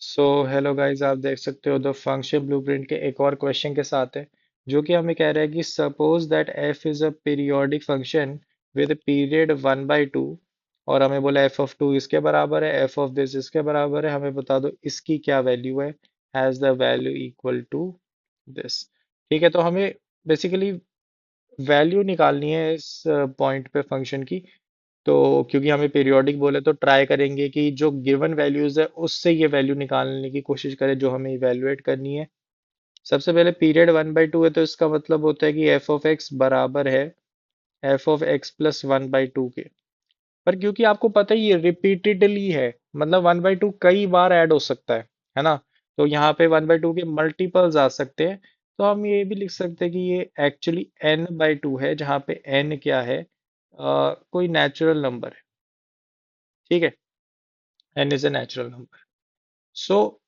So hello guys, आप देख सकते हो द फंक्शन ब्लूप्रिंट के एक और क्वेश्चन के साथ है, जो कि हमें कह रहा है कि suppose that F is a periodic function with period 1/2। और हमें बोला एफ ऑफ टू इसके बराबर है, एफ ऑफ दिस इसके बराबर है, हमें बता दो इसकी क्या वैल्यू है। Has the value equal to this. ठीक है, तो हमें बेसिकली वैल्यू निकालनी है इस पॉइंट पे फंक्शन की। तो क्योंकि हमें पीरियोडिक बोले तो ट्राई करेंगे कि जो गिवन वैल्यूज है उससे ये वैल्यू निकालने की कोशिश करें जो हमें इवेलुएट करनी है। सबसे पहले पीरियड 1/2 है, तो इसका मतलब होता है कि एफ ऑफ एक्स बराबर है एफ ऑफ एक्स प्लस 1/2 के। पर क्योंकि आपको पता ही है रिपीटेडली है, मतलब 1/2 कई बार ऐड हो सकता है ना। तो यहाँ पे 1/2 के मल्टीपल्स आ सकते हैं। तो हम ये भी लिख सकते हैं कि ये एक्चुअली n/2 है, जहाँ पे n क्या है, कोई नेचुरल नंबर है। ठीक है, n is a natural number. So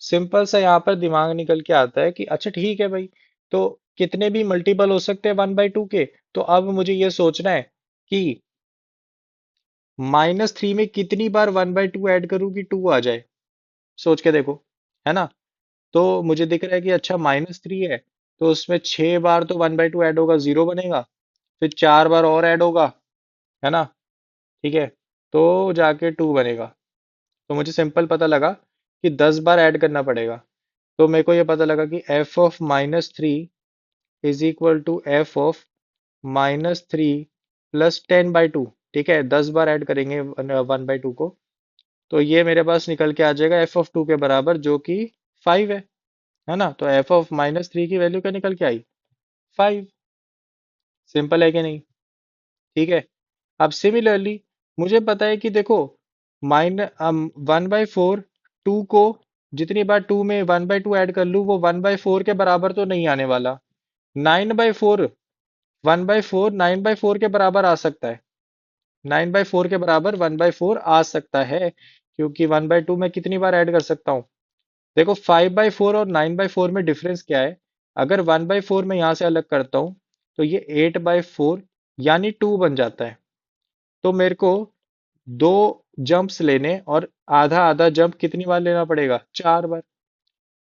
simple सा यहाँ पर दिमाग निकल के आता है कि अच्छा ठीक है भाई, तो कितने भी मल्टीपल हो सकते हैं 1/2 के। तो अब मुझे ये सोचना है कि -3 में कितनी बार 1/2 ऐड करूँ कि 2 आ जाए। सोच के देखो, है ना। तो मुझे दिख रहा है कि अच्छा -3 है, तो उसमें 6 बार तो 1/2 ऐड होगा, 0 बनेगा। फिर 4 बार और ऐड होगा, है ना। ठीक है, तो जाके 2 बनेगा। तो मुझे सिंपल पता लगा कि 10 बार ऐड करना पड़ेगा। तो मेरे को ये पता लगा कि f of -3 is equal to f of -3 plus 10/2। ठीक है, 10 बार ऐड करेंगे 1/2 को। तो ये मेरे पास निकल के आ जाएगा एफ ऑफ 2 के बराबर, जो कि 5 है ना। तो एफ ऑफ -3 की वैल्यू क्या निकल के आई, 5। सिंपल है कि नहीं। ठीक है, अब सिमिलरली मुझे पता है कि देखो, 1/4, 2 को जितनी बार 2 में 1/2 ऐड कर लूँ वो 1/4 के बराबर तो नहीं आने वाला। 9/4, 1/4 9/4 के बराबर आ सकता है। 9/4 के बराबर 1/4 आ सकता है, क्योंकि 1/2 में कितनी बार ऐड कर सकता हूँ। देखो, 5/4 और 9/4 में डिफरेंस क्या है। अगर 1/4 में यहाँ से अलग करता हूँ तो ये 8/4 यानी 2 बन जाता है। तो मेरे को दो जंप्स लेने और आधा आधा जंप कितनी बार लेना पड़ेगा, 4 बार।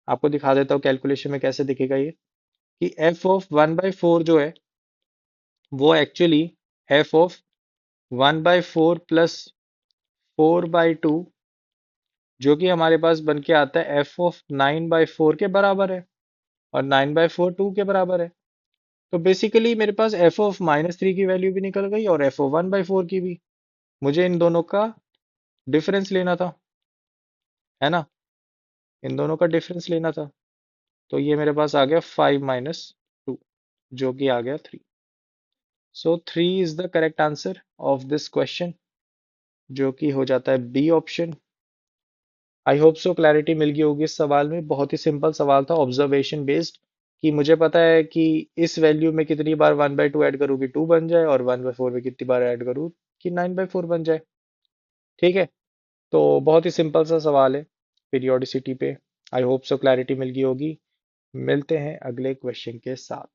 आपको दिखा देता हूँ कैलकुलेशन में कैसे दिखेगा ये, कि एफ ऑफ 1/4 जो है वो एक्चुअली एफ ऑफ 1/4 प्लस 4/2, जो कि हमारे पास बन के आता है एफ ऑफ 9/4 के बराबर है। और 9/4 2 के बराबर है। तो बेसिकली मेरे पास एफ ऑफ -3 की वैल्यू भी निकल गई और एफ ऑफ 1/4 की भी। मुझे इन दोनों का डिफरेंस लेना था, है ना। इन दोनों का डिफरेंस लेना था। तो ये मेरे पास आ गया 5 - 2, जो कि आ गया 3। So 3 is the correct answer of this question, जो कि हो जाता है B option. I hope so clarity मिल गई होगी इस सवाल में। बहुत ही सिंपल सवाल था, ऑब्जर्वेशन बेस्ड, कि मुझे पता है कि इस वैल्यू में कितनी बार 1/2 ऐड करूँ कि 2 बन जाए, और 1/4 में कितनी बार ऐड करूँ कि 9/4 बन जाए। ठीक है, तो बहुत ही सिंपल सा सवाल है पीरियोडिसिटी पे। आई होप सो क्लैरिटी मिल गई होगी। मिलते हैं अगले क्वेश्चन के साथ।